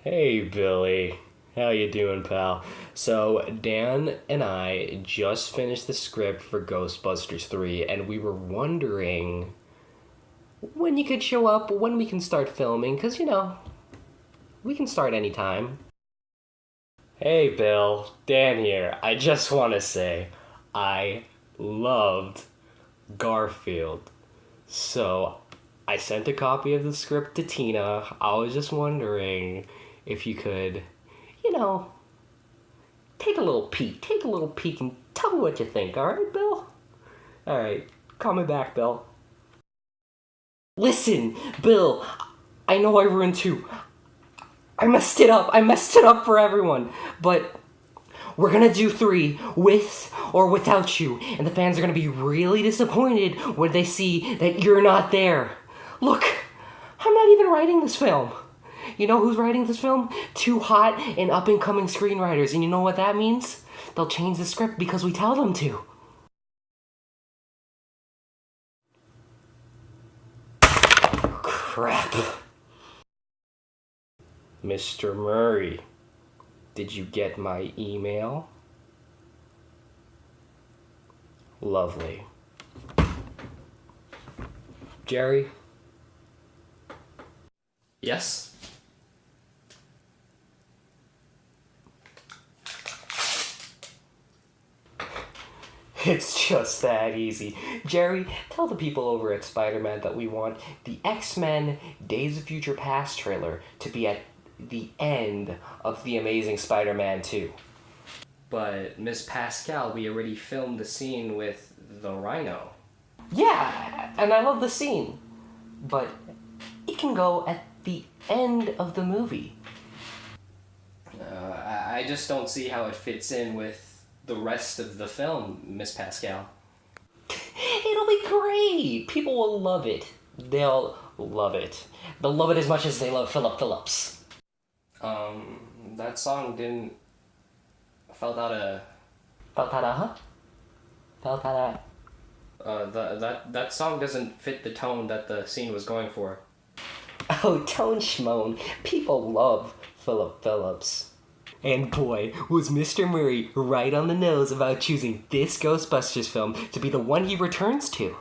Hey Billy, how you doing, pal? So Dan and I just finished the script for Ghostbusters 3 and we were wondering when you could show up, when we can start filming, cuz we can start anytime. Hey Bill, Dan here. I just want to say I loved Garfield. So I sent a copy of the script to Tina. I was just wondering if you could, you know, take a little peek and tell me what you think, alright, Bill? Alright, call me back, Bill. Listen, Bill, I know I ruined two. I messed it up for everyone, but we're gonna do three with or without you, and the fans are gonna be really disappointed when they see that you're not there. Look, I'm not even writing this film. You know who's writing this film? Two hot and up-and-coming screenwriters, and you know what that means? They'll change the script because we tell them to. Crap. Mr. Murray, did you get my email? Lovely. Jerry? Yes? It's just that easy. Jerry, tell the people over at Spider-Man that we want the X-Men Days of Future Past trailer to be at the end of The Amazing Spider-Man 2. But, Miss Pascal, we already filmed the scene with the Rhino. Yeah, and I love the scene. But it can go at the end of the movie. I just don't see how it fits in with the rest of the film, Miss Pascal. It'll be great! People will love it. They'll love it. They'll love it as much as they love Philip Phillips. That song didn't... Felt out of... That song doesn't fit the tone that the scene was going for. Oh, tone schmoan. People love Philip Phillips. And boy, was Mr. Murray right on the nose about choosing this Ghostbusters film to be the one he returns to.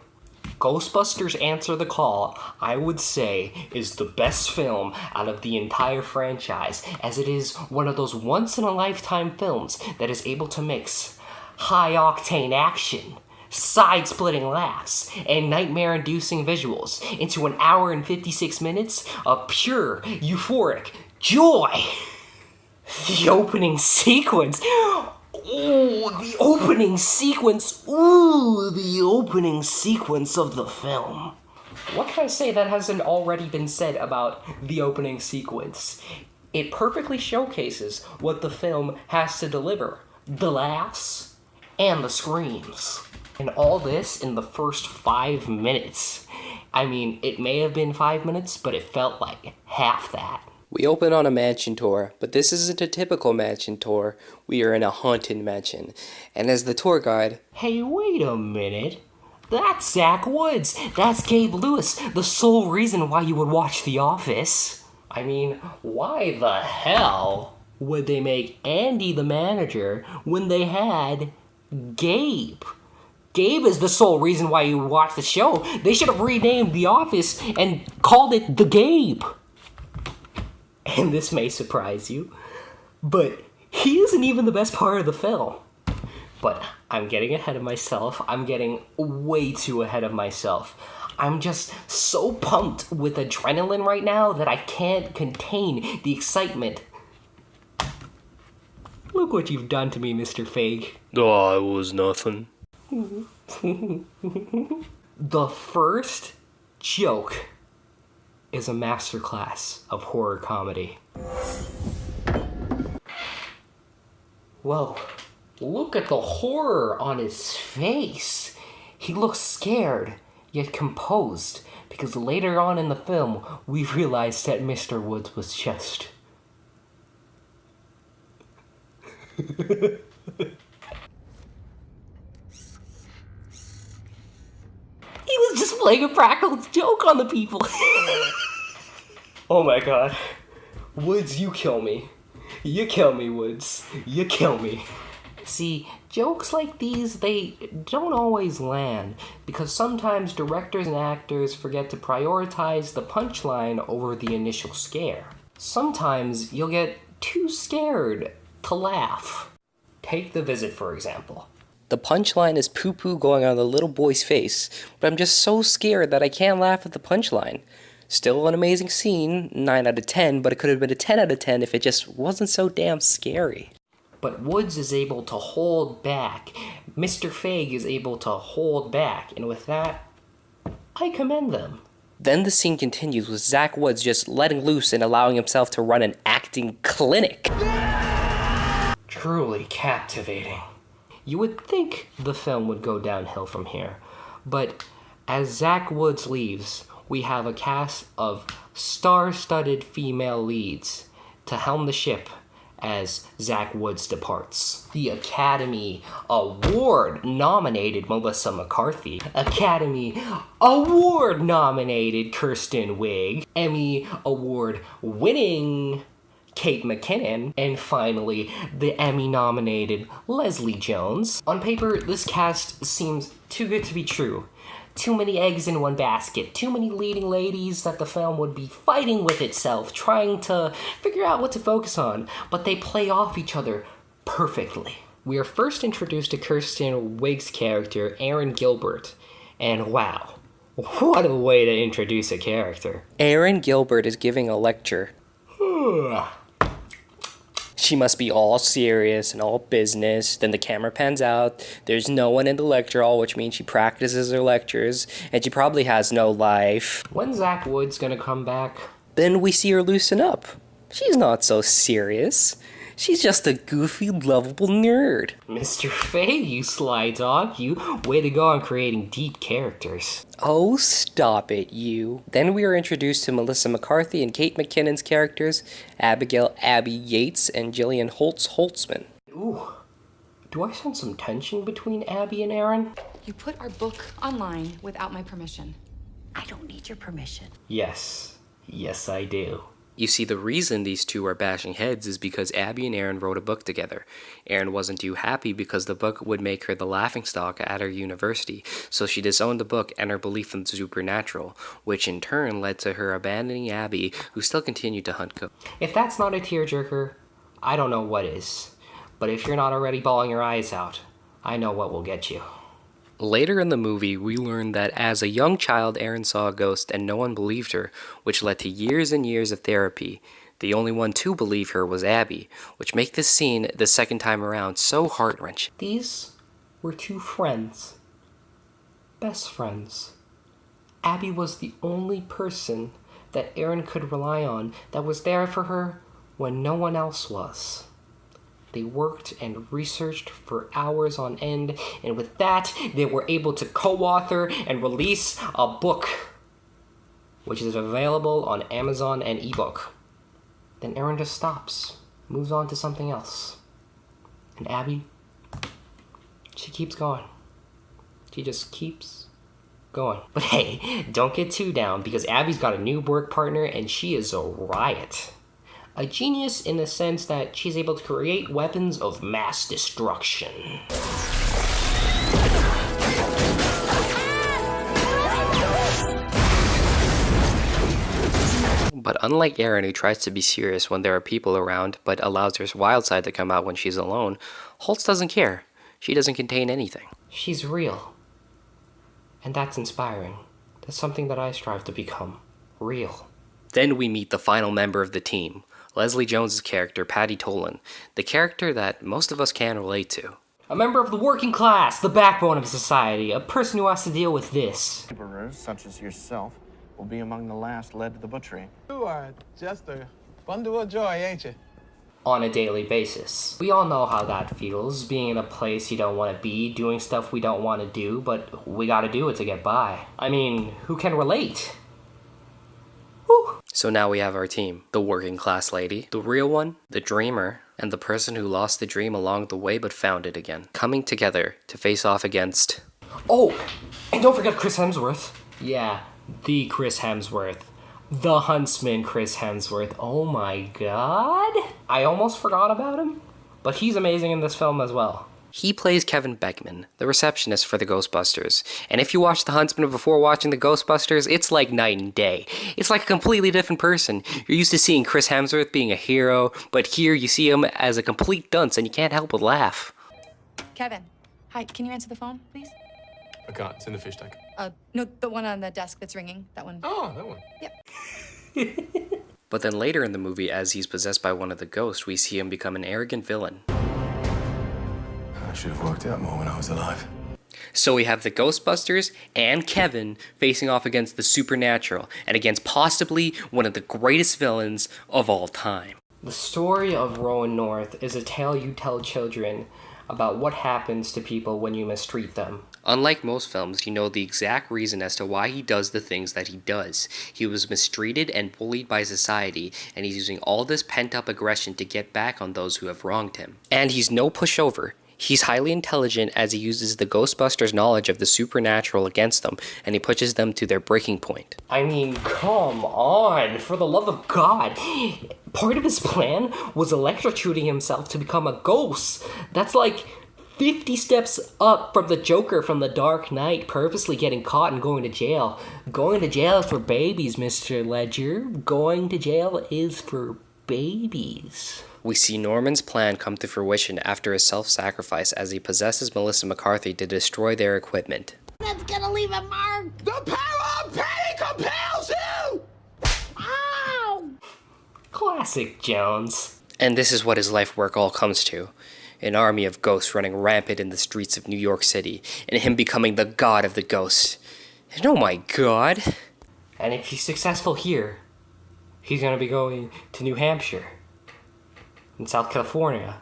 Ghostbusters Answer the Call, I would say, is the best film out of the entire franchise, as it is one of those once-in-a-lifetime films that is able to mix high-octane action, side-splitting laughs, and nightmare-inducing visuals into an hour and 56 minutes of pure, euphoric joy. The opening sequence. Ooh, the opening sequence. Ooh, the opening sequence of the film. What can I say that hasn't already been said about the opening sequence? It perfectly showcases what the film has to deliver. The laughs and the screams. And all this in the first 5 minutes. I mean, it may have been 5 minutes, but it felt like half that. We open on a mansion tour, but this isn't a typical mansion tour. We are in a haunted mansion. And as the tour guide... Hey, wait a minute. That's Zach Woods. That's Gabe Lewis, the sole reason why you would watch The Office. I mean, why the hell would they make Andy the manager when they had Gabe? Gabe is the sole reason why you would watch the show. They should have renamed The Office and called it The Gabe. And this may surprise you, but he isn't even the best part of the film. But I'm getting ahead of myself. I'm getting way too ahead of myself. I'm just so pumped with adrenaline right now that I can't contain the excitement. Look what you've done to me, Mr. Feig. Oh, it was nothing. The first joke is a masterclass of horror comedy. Whoa, look at the horror on his face. He looks scared, yet composed, because later on in the film, we realized that Mr. Woods was just... He was just playing a practical joke on the people. Oh my god. Woods, you kill me. You kill me, Woods. You kill me. See, jokes like these, they don't always land, because sometimes directors and actors forget to prioritize the punchline over the initial scare. Sometimes you'll get too scared to laugh. Take The Visit, for example. The punchline is poo-poo going on the little boy's face, but I'm just so scared that I can't laugh at the punchline. Still an amazing scene, 9 out of 10, but it could have been a 10 out of 10 if it just wasn't so damn scary. But Woods is able to hold back. Mr. Feig is able to hold back, and with that, I commend them. Then the scene continues with Zach Woods just letting loose and allowing himself to run an acting clinic. Truly captivating. You would think the film would go downhill from here, but as Zach Woods leaves, we have a cast of star-studded female leads to helm the ship as Zach Woods departs. The Academy Award-nominated Melissa McCarthy, Academy Award-nominated Kirsten Wiig, Emmy Award-winning Kate McKinnon, and finally, the Emmy-nominated Leslie Jones. On paper, this cast seems too good to be true. Too many eggs in one basket, too many leading ladies that the film would be fighting with itself, trying to figure out what to focus on, but they play off each other perfectly. We are first introduced to Kirsten Wiig's character, Aaron Gilbert, and wow, what a way to introduce a character. Aaron Gilbert is giving a lecture. She must be all serious and all business. Then the camera pans out. There's no one in the lecture hall, which means she practices her lectures, and she probably has no life. When's Zach Woods gonna come back? Then we see her loosen up. She's not so serious. She's just a goofy, lovable nerd. Mr. Feig, you sly dog. You way to go on creating deep characters. Oh, stop it, you. Then we are introduced to Melissa McCarthy and Kate McKinnon's characters, Abigail Abby Yates and Jillian Holtzman. Ooh, do I sense some tension between Abby and Aaron? You put our book online without my permission. I don't need your permission. Yes, I do. You see, the reason these two are bashing heads is because Abby and Aaron wrote a book together. Aaron wasn't too happy because the book would make her the laughingstock at her university, so she disowned the book and her belief in the supernatural, which in turn led to her abandoning Abby, who still continued to hunt ghosts. If that's not a tearjerker, I don't know what is. But if you're not already bawling your eyes out, I know what will get you. Later in the movie, we learn that as a young child, Aaron saw a ghost and no one believed her, which led to years and years of therapy. The only one to believe her was Abby, which makes this scene the second time around so heart-wrenching. These were two friends. Best friends. Abby was the only person that Aaron could rely on that was there for her when no one else was. They worked and researched for hours on end, and with that, they were able to co-author and release a book, which is available on Amazon and ebook. Then Aaron just stops, moves on to something else. And Abby, she keeps going. She just keeps going. But hey, don't get too down, because Abby's got a new work partner, and she is a riot. A genius in the sense that she's able to create weapons of mass destruction. But unlike Aaron, who tries to be serious when there are people around, but allows her wild side to come out when she's alone, Holtz doesn't care. She doesn't contain anything. She's real. And that's inspiring. That's something that I strive to become. Real. Then we meet the final member of the team, Leslie Jones's character, Patty Tolan, the character that most of us can relate to. A member of the working class, the backbone of society, a person who has to deal with this. Laborers, such as yourself, will be among the last led to the butchery. You are just a bundle of joy, ain't you? On a daily basis. We all know how that feels, being in a place you don't want to be, doing stuff we don't want to do, but we gotta do it to get by. I mean, who can relate? Woo! So now we have our team. The working class lady, the real one, the dreamer, and the person who lost the dream along the way but found it again. Coming together to face off against... Oh! And don't forget Chris Hemsworth. Yeah, the Chris Hemsworth. The Huntsman, Chris Hemsworth. Oh my god. I almost forgot about him, but he's amazing in this film as well. He plays Kevin Beckman, the receptionist for the Ghostbusters. And if you watch The Huntsman before watching the Ghostbusters, it's like night and day. It's like a completely different person. You're used to seeing Chris Hemsworth being a hero, but here you see him as a complete dunce and you can't help but laugh. Kevin. Hi, can you answer the phone, please? I can't. It's in the fish tank. No, the one on the desk that's ringing. That one. Oh, that one. Yep. But then later in the movie, as he's possessed by one of the ghosts, we see him become an arrogant villain. I should have worked out more when I was alive. So we have the Ghostbusters and Kevin facing off against the supernatural and against possibly one of the greatest villains of all time. The story of Rowan North is a tale you tell children about what happens to people when you mistreat them. Unlike most films, you know the exact reason as to why he does the things that he does. He was mistreated and bullied by society, and he's using all this pent-up aggression to get back on those who have wronged him. And he's no pushover. He's highly intelligent as he uses the Ghostbusters' knowledge of the supernatural against them, and he pushes them to their breaking point. I mean, come on, for the love of God. Part of his plan was electrocuting himself to become a ghost. That's like 50 steps up from the Joker from The Dark Knight, purposely getting caught and going to jail. Going to jail is for babies, Mr. Ledger. Going to jail is for babies. We see Norman's plan come to fruition after his self-sacrifice as he possesses Melissa McCarthy to destroy their equipment. That's gonna leave a mark. The power of penny compels you! Ow! Classic Jones. And this is what his life work all comes to. An army of ghosts running rampant in the streets of New York City, and him becoming the god of the ghosts. And oh my god. And if he's successful here, he's gonna be going to New Hampshire, in South California,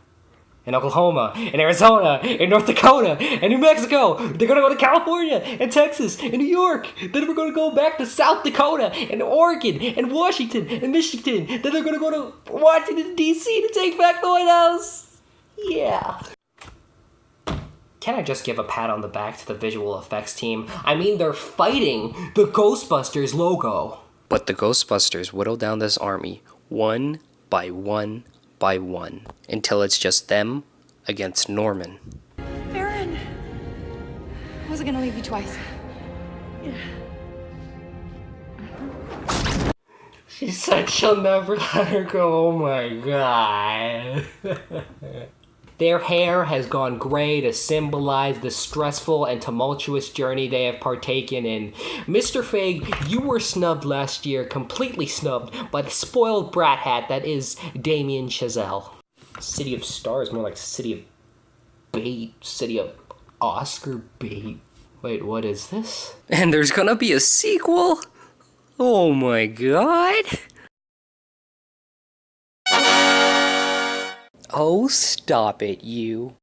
in Oklahoma, in Arizona, in North Dakota, and New Mexico. They're gonna go to California, and Texas, and New York. Then we're gonna go back to South Dakota, and Oregon, and Washington, and Michigan. Then they're gonna go to Washington, D.C. to take back the White House. Yeah. Can I just give a pat on the back to the visual effects team? I mean, they're fighting the Ghostbusters logo. But the Ghostbusters whittle down this army one by one by one until it's just them against Norman. Aaron! I wasn't gonna leave you twice. She said she'll never let her go. Oh my god. Their hair has gone gray to symbolize the stressful and tumultuous journey they have partaken in. Mr. Feig, you were snubbed last year, completely snubbed by the spoiled brat hat that is Damien Chazelle. City of Stars, more like City of Bait, City of Oscar Bait. Wait, what is this? And there's gonna be a sequel? Oh my god. Oh, stop it, you.